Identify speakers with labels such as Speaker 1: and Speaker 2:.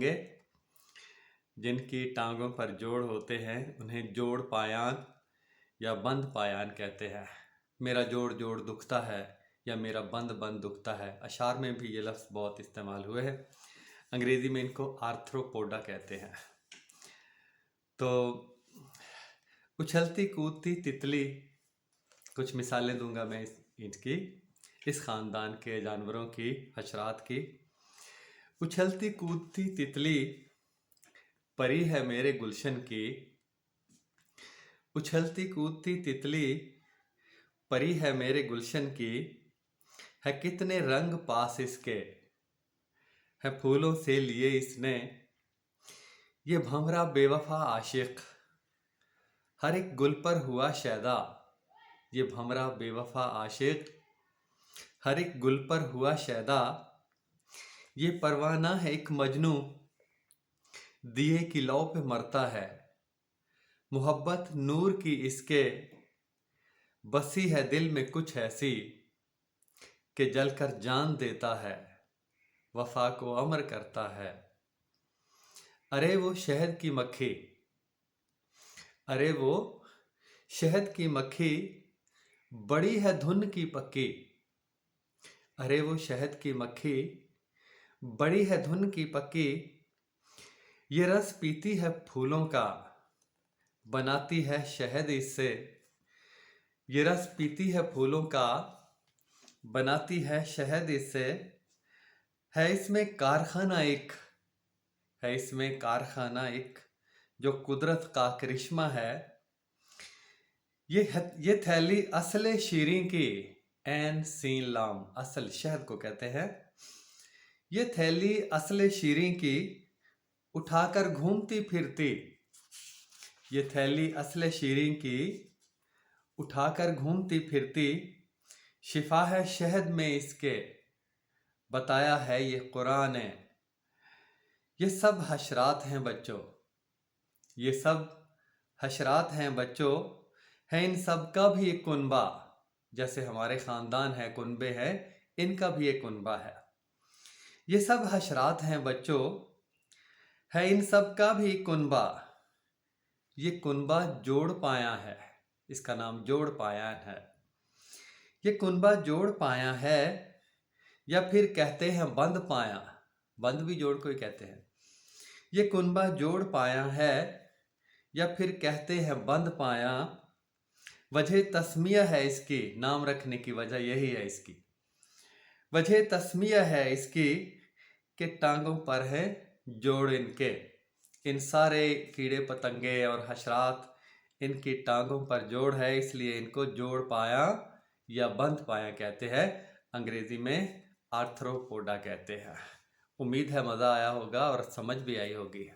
Speaker 1: गे जिनकी टांगों पर जोड़ होते हैं उन्हें जोड़ पायान या बंद पायान कहते हैं। मेरा जोड़ जोड़ दुखता है या मेरा बंद बंद दुखता है, अशार में भी ये लफ्ज़ बहुत इस्तेमाल हुए हैं। अंग्रेज़ी में इनको आर्थ्रोपोडा कहते हैं। तो उछलती कूदती तितली, कुछ मिसालें दूंगा मैं इस ख़ानदान के जानवरों की, हशरात की। उछलती कूदती तितली परी है मेरे गुलशन की, उछलती कूदती तितली परी है मेरे गुलशन की, है कितने रंग पास इसके, है फूलों से लिए इसने, ये भंवरा बेवफा आशिक, हर एक गुल पर हुआ शैदा। ये भंवरा बेवफा आशिक, हर एक गुल पर हुआ शैदा, ये परवाना है एक मजनू, दिए की लौ पे मरता है। मोहब्बत नूर की इसके, बसी है दिल में कुछ ऐसी, कि जलकर जान देता है, वफा को अमर करता है। अरे वो शहद की मक्खी, अरे वो शहद की मक्खी, बड़ी है धुन की पक्की। अरे वो शहद की मक्खी, बड़ी है धुन की पक्की, ये रस पीती है फूलों का, बनाती है शहद इससे। ये रस पीती है फूलों का, बनाती है शहद इससे, है इसमें कारखाना एक, है इसमें कारखाना एक, जो कुदरत का करिश्मा है। ये थैली असले शीरीं की, एन सीन लाम, असल शहद को कहते हैं। ये थैली असले शीरीं की, उठाकर घूमती फिरती। ये थैली असले शीरीं की, उठाकर घूमती फिरती, शिफा है शहद में इसके, बताया है ये कुरान ने। ये सब हशरात हैं बच्चों, ये सब हशरात हैं बच्चों, है इन सब का भी एक कुनबा। जैसे हमारे ख़ानदान है, कुनबे हैं, इनका भी एक कुनबा है। ये सब हशरात हैं बच्चों, है इन सब का भी कुनबा। ये कुनबा जोड़ पाया है, इसका नाम जोड़ पाया है। ये कुनबा जोड़ पाया है, या फिर कहते हैं बंद पाया, बंद भी जोड़ को ही कहते हैं। ये कुनबा जोड़ पाया है, या फिर कहते हैं बंद पाया। वजह तस्मिया है इसकी, नाम रखने की वजह यही है इसकी। वजह तस्मिया है इसकी, कि टांगों पर है जोड़ इनके। इन सारे कीड़े पतंगे और हशरात, इनकी टांगों पर जोड़ है, इसलिए इनको जोड़ पाया या बंद पाया कहते हैं। अंग्रेजी में आर्थ्रोपोडा कहते हैं। उम्मीद है मज़ा आया होगा और समझ भी आई होगी।